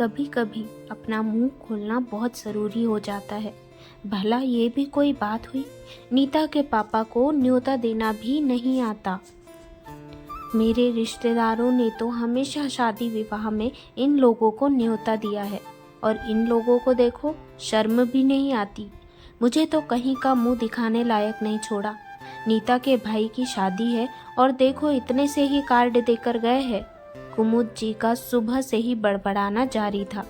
कभी कभी अपना मुंह खोलना बहुत ज़रूरी हो जाता है। भला ये भी कोई बात हुई? नीता के पापा को न्योता देना भी नहीं आता। मेरे रिश्तेदारों ने तो हमेशा शादी विवाह में इन लोगों को न्योता दिया है और इन लोगों को देखो, शर्म भी नहीं आती। मुझे तो कहीं का मुंह दिखाने लायक नहीं छोड़ा। नीता के भाई की शादी है और देखो इतने से ही कार्ड देकर गए हैं। कुमुद जी का सुबह से ही बड़बड़ाना जारी था।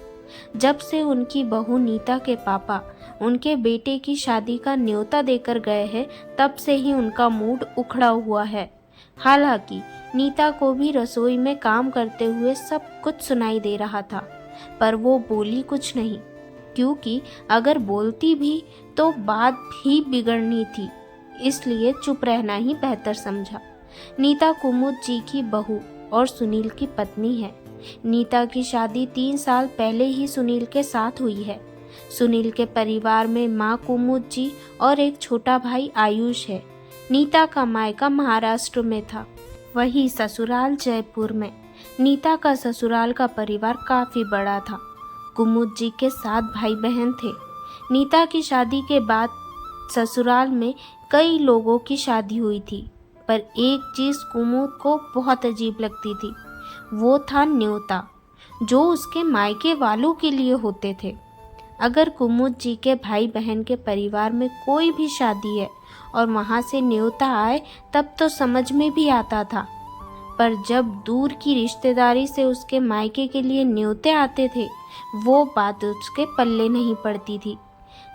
जब से उनकी बहू नीता के पापा उनके बेटे की शादी का न्योता देकर गए हैं, तब से ही उनका मूड उखड़ा हुआ है। हालांकि नीता को भी रसोई में काम करते हुए सब कुछ सुनाई दे रहा था, पर वो बोली कुछ नहीं, क्योंकि अगर बोलती भी तो बात भी बिगड़नी थी, इसलिए चुप रहना ही बेहतर समझा। नीता कुमुद जी की बहू और सुनील की पत्नी है। नीता की शादी 3 साल पहले ही सुनील के साथ हुई है। सुनील के परिवार में माँ कुमुद जी और एक छोटा भाई आयुष है। नीता का मायका महाराष्ट्र में था, वही ससुराल जयपुर में। नीता का ससुराल का परिवार काफी बड़ा था। कुमुद जी के 7 भाई बहन थे। नीता की शादी के बाद ससुराल में कई लोगों की शादी हुई थी, पर एक चीज कुमुद को बहुत अजीब लगती थी, वो था न्योता, जो उसके मायके वालों के लिए होते थे। अगर कुमुद जी के भाई बहन के परिवार में कोई भी शादी है और वहाँ से न्योता आए, तब तो समझ में भी आता था, पर जब दूर की रिश्तेदारी से उसके मायके के लिए न्योते आते थे, वो बात उसके पल्ले नहीं पड़ती थी।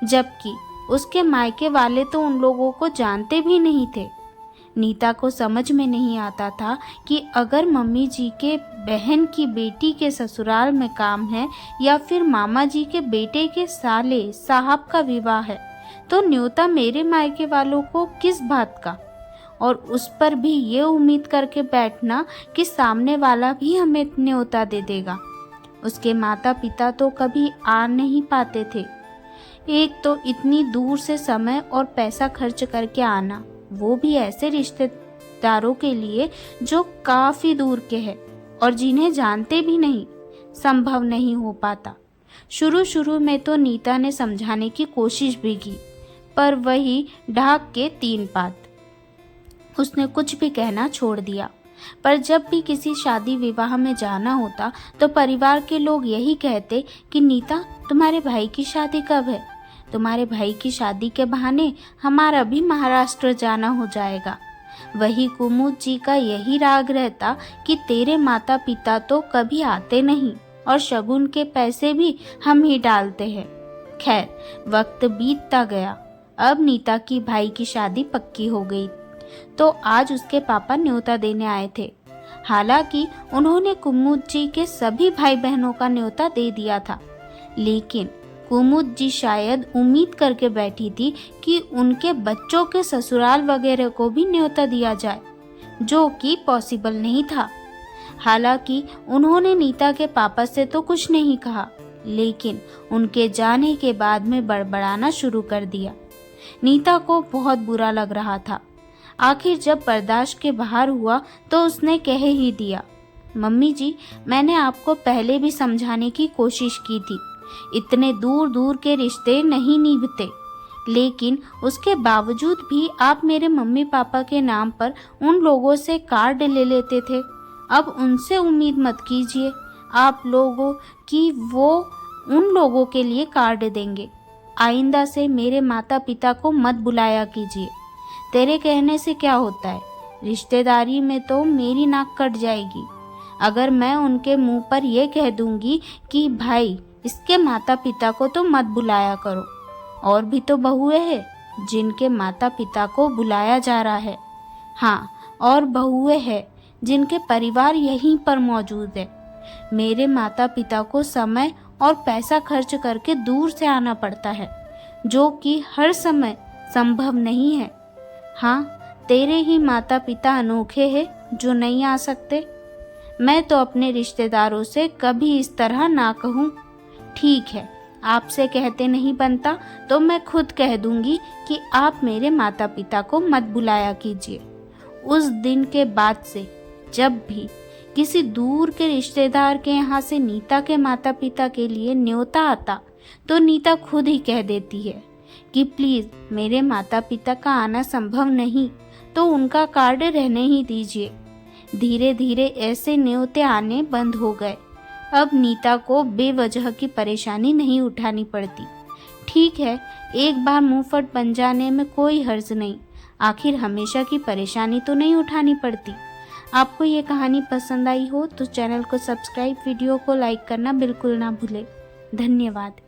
जबकि उसके मायके वाले तो उन लोगों को जानते भी नहीं थे। नीता को समझ में नहीं आता था कि अगर मम्मी जी के बहन की बेटी के ससुराल में काम है या फिर मामा जी के बेटे के साले साहब का विवाह है, तो न्योता मेरे मायके वालों को किस बात का, और उस पर भी ये उम्मीद करके बैठना कि सामने वाला भी हमें न्योता दे देगा। उसके माता पिता तो कभी आ नहीं पाते थे। एक तो इतनी दूर से समय और पैसा खर्च करके आना, वो भी ऐसे रिश्तेदारों के लिए जो काफी दूर के हैं और जिन्हें जानते भी नहीं, संभव नहीं हो पाता। शुरू में तो नीता ने समझाने की कोशिश भी की, पर वही ढाक के 3 पात। उसने कुछ भी कहना छोड़ दिया। पर जब भी किसी शादी विवाह में जाना होता तो परिवार के लोग यही कहते कि नीता, तुम्हारे भाई की शादी कब है? तुम्हारे भाई की शादी के बहाने हमारा भी महाराष्ट्र जाना हो जाएगा। वही कुमुद जी का यही राग रहता कि तेरे माता पिता तो कभी आते नहीं और शगुन के पैसे भी हम ही डालते हैं। खैर, वक्त बीतता गया। अब नीता की भाई की शादी पक्की हो गई, तो आज उसके पापा न्योता देने आए थे। हालांकि उन्होंने कुमुद जी के सभी भाई बहनों का न्योता दे दिया था, लेकिन कुमुद जी शायद उम्मीद करके बैठी थी कि उनके बच्चों के ससुराल वगैरह को भी न्योता दिया जाए, जो कि पॉसिबल नहीं था। हालांकि उन्होंने नीता के पापा से तो कुछ नहीं कहा, लेकिन उनके जाने के बाद में बड़बड़ाना शुरू कर दिया। नीता को बहुत बुरा लग रहा था। आखिर जब बर्दाश्त के बाहर हुआ तो उसने कह ही दिया, मम्मी जी, मैंने आपको पहले भी समझाने की कोशिश की थी, इतने दूर दूर के रिश्ते नहीं निभते, लेकिन उसके बावजूद भी आप मेरे मम्मी पापा के नाम पर उन लोगों से कार्ड ले लेते थे। अब उनसे उम्मीद मत कीजिए आप लोगों की वो उन लोगों के लिए कार्ड देंगे। आइंदा से मेरे माता पिता को मत बुलाया कीजिए। तेरे कहने से क्या होता है, रिश्तेदारी में तो मेरी नाक कट जाएगी अगर मैं उनके मुंह पर यह कह दूंगी कि भाई इसके माता पिता को तो मत बुलाया करो। और भी तो बहुएं हैं जिनके माता पिता को बुलाया जा रहा है। हाँ, और बहुएं हैं जिनके परिवार यहीं पर मौजूद है। मेरे माता पिता को समय और पैसा खर्च करके दूर से आना पड़ता है, जो कि हर समय संभव नहीं है। हाँ, तेरे ही माता पिता अनोखे हैं जो नहीं आ सकते। मैं तो अपने रिश्तेदारों से कभी इस तरह ना कहूँ। ठीक है, आपसे कहते नहीं बनता तो मैं खुद कह दूंगी कि आप मेरे माता पिता को मत बुलाया कीजिए। उस दिन के बाद से जब भी किसी दूर के रिश्तेदार के यहाँ से नीता के माता पिता के लिए न्योता आता तो नीता खुद ही कह देती है कि प्लीज़ मेरे माता पिता का आना संभव नहीं तो उनका कार्ड रहने ही दीजिए। धीरे धीरे ऐसे न्योते आने बंद हो गए। अब नीता को बेवजह की परेशानी नहीं उठानी पड़ती। ठीक है, एक बार मुंहफट बन जाने में कोई हर्ज नहीं, आखिर हमेशा की परेशानी तो नहीं उठानी पड़ती। आपको ये कहानी पसंद आई हो तो चैनल को सब्सक्राइब, वीडियो को लाइक करना बिल्कुल ना भूलें। धन्यवाद।